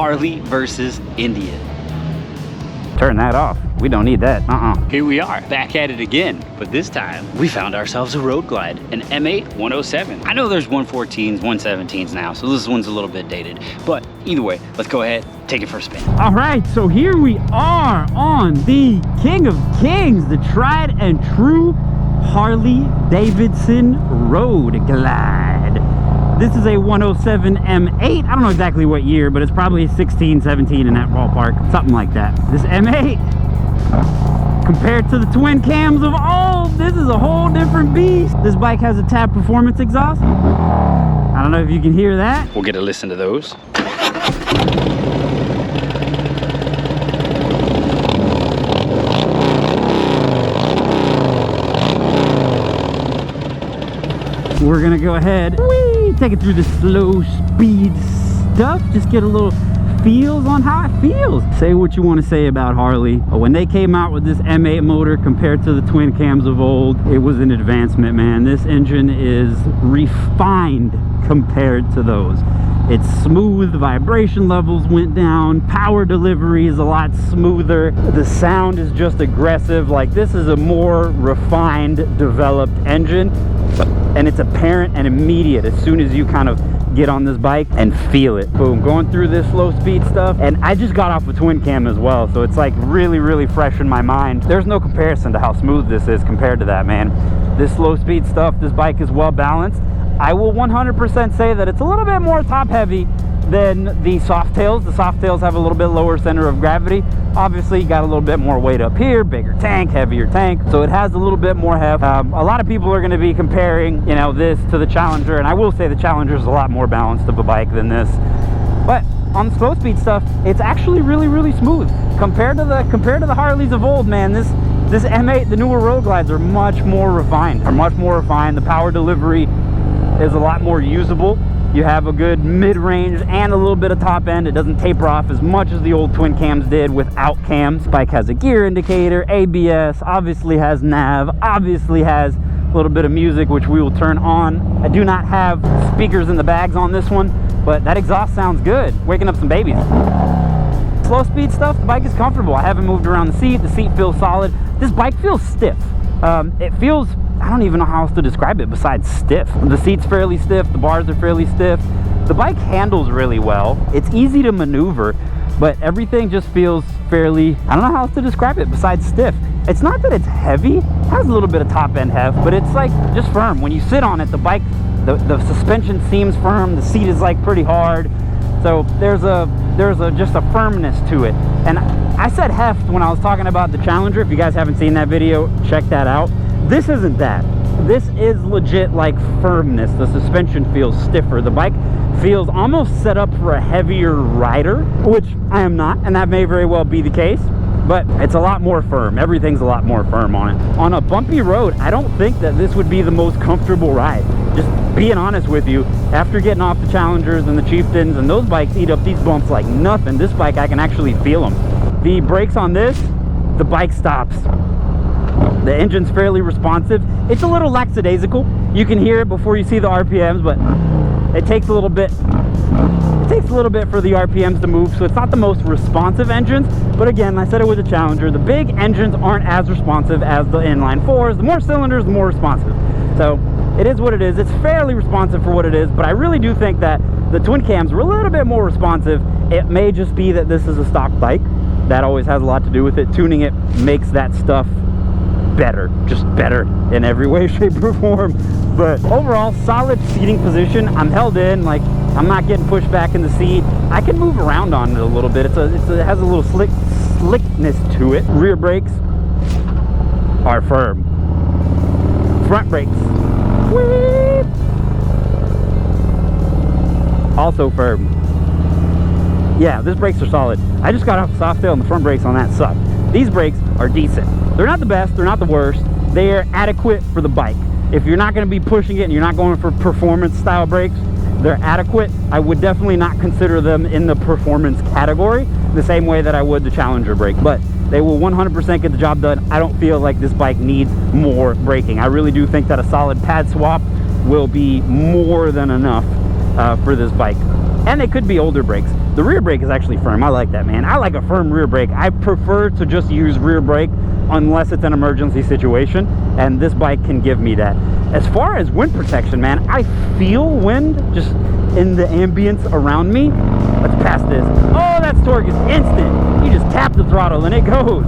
Harley versus Indian. Turn that off. We don't need that. Here we are, back at it again, but this time we found ourselves a Road Glide, an M8 107. I know there's 114s, 117s now, so this one's a little bit dated, but either way, let's go ahead, take it for a spin. All right, so here we are on the King of Kings, the tried and true Harley Davidson Road Glide. This is a 107 M8. I don't know exactly what year, but it's probably 16, 17 in that ballpark, something like that. This M8, compared to the twin cams of old, this is a whole different beast. This bike has a tab performance exhaust. I don't know if you can hear that. We'll get a listen to those. We're gonna go ahead, take it through the slow speed stuff, just get a little feels on how it feels. Say what you want to say about Harley. When they came out with this M8 motor compared to the twin cams of old, it was an advancement, man. This engine is refined compared to those. It's smooth, the vibration levels went down, power delivery is a lot smoother, the sound is just aggressive. Like, this is a more refined, developed engine, and it's apparent and immediate as soon as you kind of get on this bike and feel it. Boom, going through this slow speed stuff, and I just got off a twin cam as well, so it's like really fresh in my mind. There's no comparison to how smooth this is compared to that, man. This slow speed stuff, this bike is well balanced. I will 100% say that it's a little bit more top heavy than the Softails. The Softails have a little bit lower center of gravity. Obviously, you got a little bit more weight up here, bigger tank, heavier tank, so it has a little bit more heft. A lot of people are going to be comparing, you know, this to the Challenger, and I will say the Challenger is a lot more balanced of a bike than this. But on the slow speed stuff, it's actually really smooth compared to the Harleys of old, man. This M8, the newer Road Glides, are much more refined. The power delivery is a lot more usable. You have a good mid-range and a little bit of top end. It doesn't taper off as much as the old twin cams did without cams. Bike has a gear indicator, ABS, obviously has nav, obviously has a little bit of music, which we will turn on. I do not have speakers in the bags on this one, but that exhaust sounds good, waking up some babies. Slow speed stuff, the bike is comfortable. I haven't moved around the seat feels solid. This bike feels stiff. It feels, I don't even know how else to describe it besides stiff. The seat's fairly stiff, the bars are fairly stiff. The bike handles really well. It's easy to maneuver, but everything just feels fairly, I don't know how else to describe it besides stiff. It's not that it's heavy, it has a little bit of top end heft, but it's like just firm. When you sit on it, the bike, the suspension seems firm, the seat is like pretty hard. So there's just a firmness to it. And I said heft when I was talking about the Challenger. If you guys haven't seen that video, check that out. This isn't that. This is legit like firmness. The suspension feels stiffer. The bike feels almost set up for a heavier rider, which I am not, and that may very well be the case, but it's a lot more firm. Everything's a lot more firm on it. On a bumpy road, I don't think that this would be the most comfortable ride. Just being honest with you, after getting off the Challengers and the Chieftains, and those bikes eat up these bumps like nothing, this bike, I can actually feel them. The brakes on this, the bike stops. The engine's fairly responsive. It's a little lackadaisical. You can hear it before you see the RPMs, but it takes a little bit. It takes a little bit for the RPMs to move, so it's not the most responsive engines. But again, I said it with the Challenger, the big engines aren't as responsive as the inline fours. The more cylinders, the more responsive. So it is what it is. It's fairly responsive for what it is, but I really do think that the twin cams were a little bit more responsive. It may just be that this is a stock bike. That always has a lot to do with it. Tuning it makes that stuff better, just better in every way, shape, or form. But overall, solid seating position. I'm held in, like I'm not getting pushed back in the seat. I can move around on it a little bit. It has a little slickness to it. Rear brakes are firm. Front brakes, whee, also firm. Yeah, these brakes are solid. I just got off the Softail and the front brakes on that suck. These brakes are decent. They're not the best, they're not the worst. They are adequate for the bike. If you're not going to be pushing it and you're not going for performance style brakes, they're adequate. I would definitely not consider them in the performance category the same way that I would the Challenger brake, but they will 100% get the job done. I don't feel like this bike needs more braking. I really do think that a solid pad swap will be more than enough for this bike. And they could be older brakes. The rear brake is actually firm. I like that, man. I like a firm rear brake. I prefer to just use rear brake unless it's an emergency situation, and this bike can give me that. As far as wind protection, man, I feel wind just in the ambience around me. Let's pass this. Oh, that torque is instant. You just tap the throttle and it goes.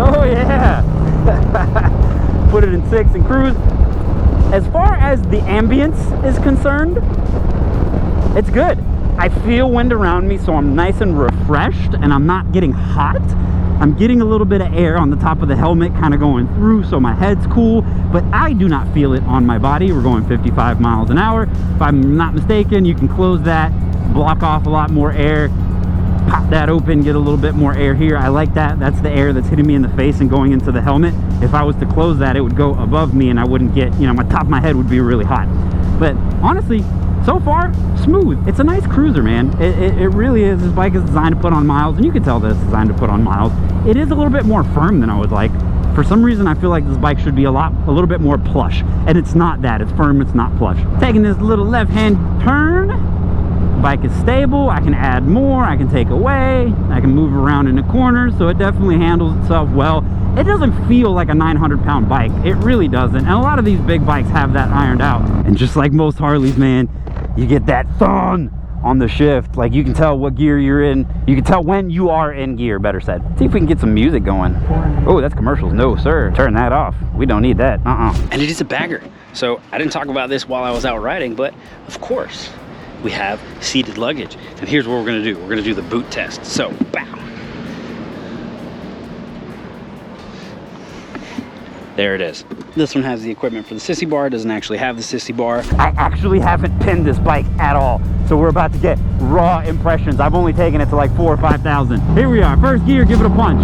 Oh yeah. Put it in 6 and cruise. As far as the ambience is concerned, it's good. I feel wind around me, so I'm nice and refreshed, and I'm not getting hot. I'm getting a little bit of air on the top of the helmet kind of going through, so my head's cool, but I do not feel it on my body. We're going 55 miles an hour. If I'm not mistaken, you can close that, block off a lot more air, pop that open, get a little bit more air here. I like that. That's the air that's hitting me in the face and going into the helmet. If I was to close that, it would go above me and I wouldn't get, you know, my top of my head would be really hot. But honestly, so far, smooth. It's a nice cruiser, man. It really is. This bike is designed to put on miles, and you can tell that it's designed to put on miles. It is a little bit more firm than I would like. For some reason, I feel like this bike should be a little bit more plush, and it's not that. It's firm, it's not plush. Taking this little left-hand turn, the bike is stable. I can add more, I can take away, I can move around in the corners, so it definitely handles itself well. It doesn't feel like a 900-pound bike. It really doesn't, and a lot of these big bikes have that ironed out. And just like most Harleys, man, you get that thun on the shift. Like, you can tell what gear you're in. You can tell when you are in gear, better said. See if we can get some music going. Oh, that's commercials. No, sir. Turn that off. We don't need that. And it is a bagger. So I didn't talk about this while I was out riding, but of course, we have seated luggage. And here's what we're gonna do. We're gonna do the boot test. So, bow. There it is. This one has the equipment for the sissy bar. It doesn't actually have the sissy bar. I actually haven't pinned this bike at all, so we're about to get raw impressions. I've only taken it to like 4,000 or 5,000. Here we are. First gear, give it a punch.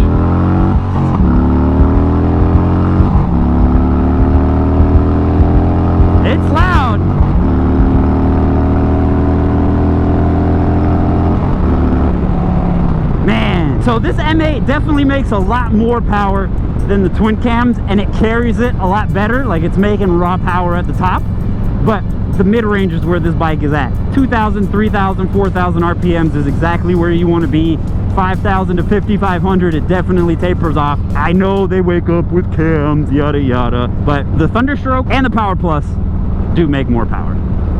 It's loud. Man, so this M8 definitely makes a lot more power than the twin cams, and it carries it a lot better. Like, it's making raw power at the top, but the mid-range is where this bike is at. 2,000, 3,000, 4,000 RPMs is exactly where you want to be. 5,000 to 5,500, it definitely tapers off. I know they wake up with cams, yada yada, but the Thunderstroke and the Power Plus do make more power.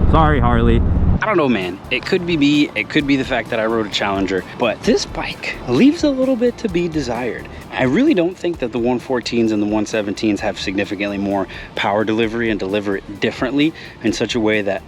Sorry, Harley. I don't know, man. It could be me. It could be the fact that I rode a Challenger, but this bike leaves a little bit to be desired. I really don't think that the 114s and the 117s have significantly more power delivery and deliver it differently in such a way that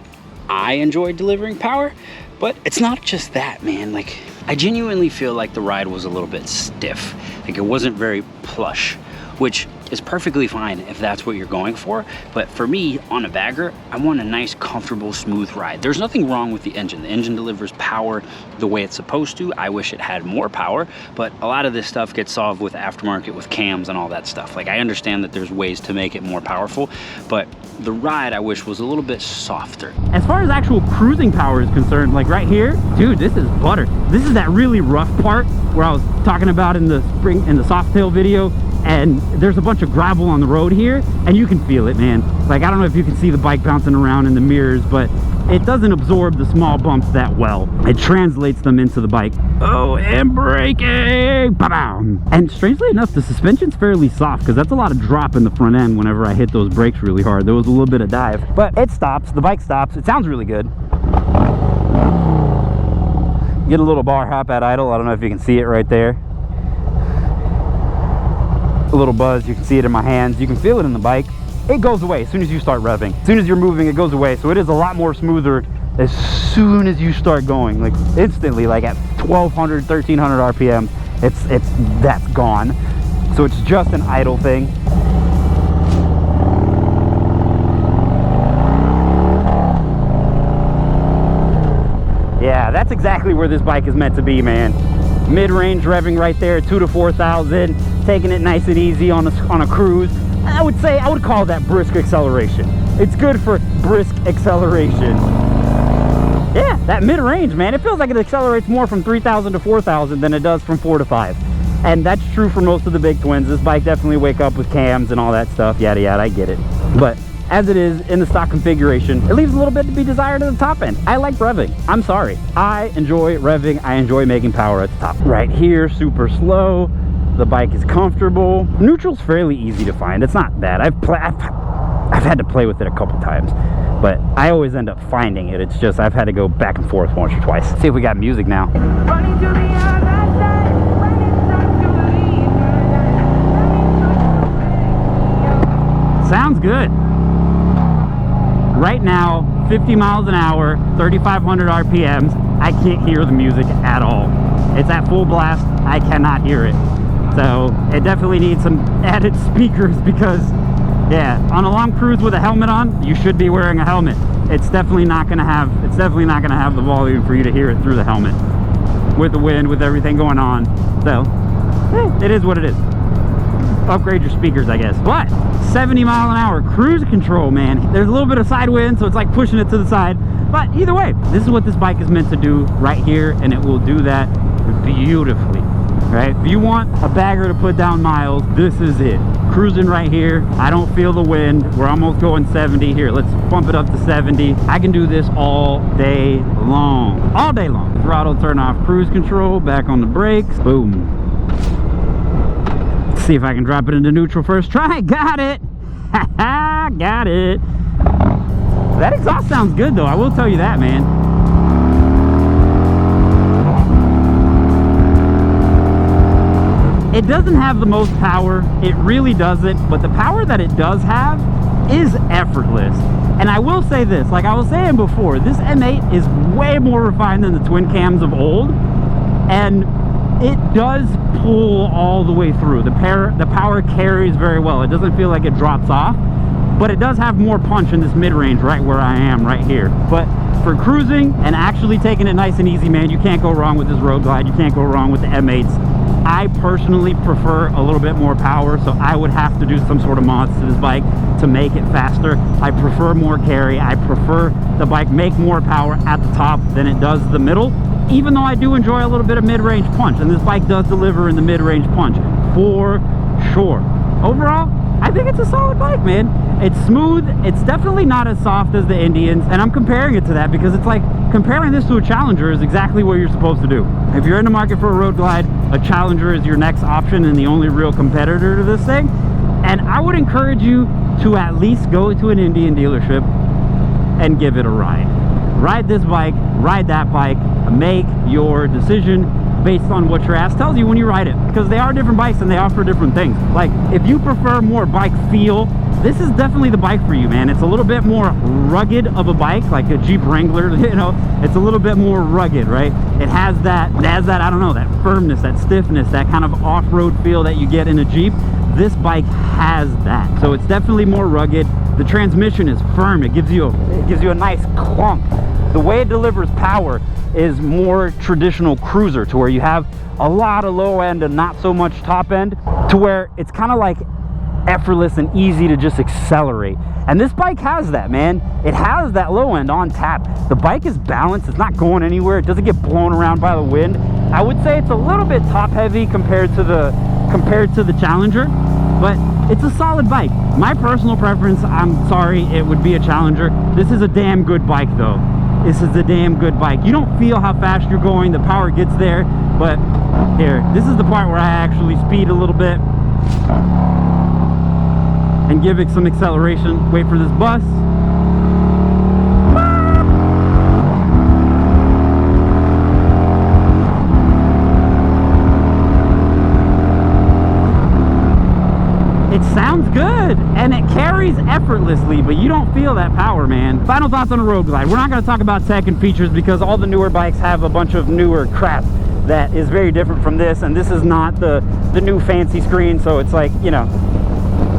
I enjoy delivering power. But it's not just that, man. Like, I genuinely feel like the ride was a little bit stiff. Like, it wasn't very plush, which is perfectly fine if that's what you're going for. But for me, on a bagger, I want a nice, comfortable, smooth ride. There's nothing wrong with the engine. The engine delivers power the way it's supposed to. I wish it had more power, but a lot of this stuff gets solved with aftermarket, with cams and all that stuff. Like, I understand that there's ways to make it more powerful, but the ride, I wish, was a little bit softer. As far as actual cruising power is concerned, like right here, dude, this is butter. This is that really rough part where I was talking about in the Softail video, and there's a bunch of gravel on the road here, and you can feel it, man. Like, I don't know if you can see the bike bouncing around in the mirrors, but it doesn't absorb the small bumps that well. It translates them into the bike. Oh, and braking! Ba-bam! And strangely enough, the suspension's fairly soft, because that's a lot of drop in the front end whenever I hit those brakes really hard. There was a little bit of dive, but it stops. The bike stops. It sounds really good. Get a little bar hop at idle. I don't know if you can see it right there. A little buzz, you can see it in my hands, you can feel it in the bike. It goes away as soon as you start revving. As soon as you're moving, it goes away. So it is a lot more smoother as soon as you start going, like instantly, like at 1,200, 1,300 RPM, that's gone. So it's just an idle thing. Yeah, that's exactly where this bike is meant to be, man. Mid-range revving right there, 2,000 to 4,000, taking it nice and easy on a cruise. I would call that brisk acceleration. It's good for brisk acceleration. Yeah, that mid-range, man, it feels like it accelerates more from 3,000 to 4,000 than it does from 4 to 5. And that's true for most of the big twins. This bike definitely wake up with cams and all that stuff, yada yada, I get it. But as it is in the stock configuration, it leaves a little bit to be desired at the top end. I like revving. I'm sorry. I enjoy revving. I enjoy making power at the top. Right here, super slow. The bike is comfortable. Neutral's fairly easy to find. It's not bad. I've had to play with it a couple times, but I always end up finding it. It's just I've had to go back and forth once or twice. See if we got music now. Running to the other side, when it's time to leave. Sounds good. Right now, 50 miles an hour, 3,500 RPMs. I can't hear the music at all. It's at full blast. I cannot hear it. So it definitely needs some added speakers because, yeah, on a long cruise with a helmet on, you should be wearing a helmet. It's definitely not gonna have the volume for you to hear it through the helmet. With the wind, with everything going on. So, it is what it is. Upgrade your speakers, I guess. But 70 mile an hour cruise control, man. There's a little bit of side wind, so it's like pushing it to the side. But either way, this is what this bike is meant to do right here, and it will do that beautifully. Right? If you want a bagger to put down miles, this is it. Cruising right here. I don't feel the wind. We're almost going 70 here. Let's bump it up to 70. I can do this all day long. All day long. Throttle turn off, cruise control, back on the brakes. Boom. Let's see if I can drop it into neutral first try. Got it. Haha, got it. That exhaust sounds good though. I will tell you that, man. It doesn't have the most power, it really doesn't, but the power that it does have is effortless. And I will say this, like I was saying before, this M8 is way more refined than the twin cams of old, and it does pull all the way through. The power carries very well. It doesn't feel like it drops off, but it does have more punch in this mid-range right where I am right here. But for cruising and actually taking it nice and easy, man, you can't go wrong with this Road Glide. You can't go wrong with the M8s. I personally prefer a little bit more power, so I would have to do some sort of mods to this bike to make it faster. I prefer more carry. I prefer the bike make more power at the top than it does the middle, even though I do enjoy a little bit of mid-range punch, and this bike does deliver in the mid-range punch for sure. Overall, I think it's a solid bike, man. It's smooth. It's definitely not as soft as the Indians, and I'm comparing it to that because it's like comparing this to a Challenger is exactly what you're supposed to do. If you're in the market for a Road Glide, a Challenger is your next option and the only real competitor to this thing. And I would encourage you to at least go to an Indian dealership and give it a ride. Ride this bike, ride that bike, make your decision based on what your ass tells you when you ride it, because they are different bikes and they offer different things. Like if you prefer more bike feel, this is definitely the bike for you, man. It's a little bit more rugged of a bike, like a Jeep Wrangler, you know. It's a little bit more rugged, right? It has that, I don't know, that firmness, that stiffness, that kind of off-road feel that you get in a Jeep. This bike has that, so it's definitely more rugged. The transmission is firm. It gives you a nice clunk. The way it delivers power is more traditional cruiser, to where you have a lot of low end and not so much top end, to where it's kind of like effortless and easy to just accelerate. And this bike has that, man. It has that low end on tap. The bike is balanced. It's not going anywhere. It doesn't get blown around by the wind. I would say it's a little bit top heavy compared to the Challenger, but it's a solid bike. My personal preference, I'm sorry, it would be a Challenger. This is a damn good bike though. This is a damn good bike. You don't feel how fast you're going. The power gets there, but here, this is the part where I actually speed a little bit and give it some acceleration. Wait for this bus. It sounds good and it carries effortlessly, but you don't feel that power, man. Final thoughts on a Road Glide. We're not going to talk about tech and features because all the newer bikes have a bunch of newer crap that is very different from this, and this is not the new fancy screen, so it's like, you know,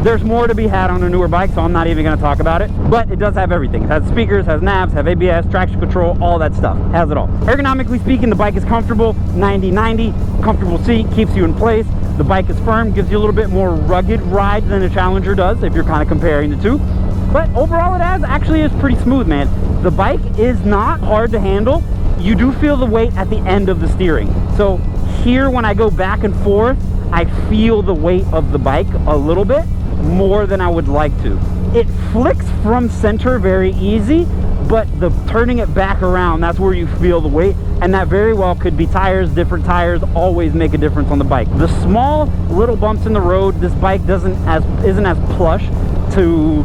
there's more to be had on a newer bike, so I'm not even going to talk about it. But it does have everything. It has speakers, has navs, have ABS, traction control, all that stuff. It has it all. Ergonomically speaking, the bike is comfortable, 90-90, comfortable seat, keeps you in place. The bike is firm, gives you a little bit more rugged ride than a Challenger does, if you're kind of comparing the two. But overall, it actually is pretty smooth, man. The bike is not hard to handle. You do feel the weight at the end of the steering. So here, when I go back and forth, I feel the weight of the bike a little bit more than I would like to. It flicks from center very easy, but the turning it back around, that's where you feel the weight, and that very well could be tires. Different tires always make a difference on the bike. The small little bumps in the road, this bike isn't as plush to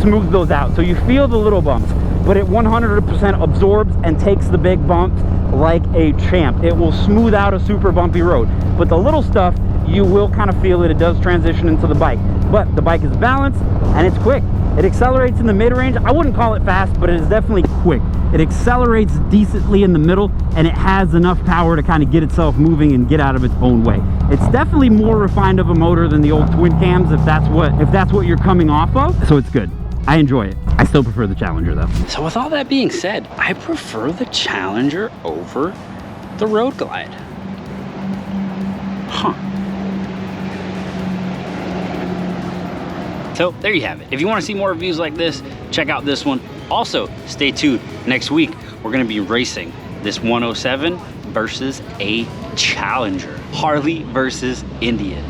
smooth those out, so you feel the little bumps, but it 100% absorbs and takes the big bumps like a champ. It will smooth out a super bumpy road, but the little stuff, you will kind of feel it. It does transition into the bike, but the bike is balanced and it's quick. It accelerates in the mid-range. I wouldn't call it fast, but it is definitely quick. It accelerates decently in the middle, and it has enough power to kind of get itself moving and get out of its own way. It's definitely more refined of a motor than the old twin cams, if that's what you're coming off of. So it's good. I enjoy it. I still prefer the Challenger though. So with all that being said, I prefer the Challenger over the Road Glide. Huh. So there you have it. If you want to see more reviews like this, check out this one. Also, stay tuned. Next week, we're going to be racing this 107 versus a Challenger. Harley versus Indian.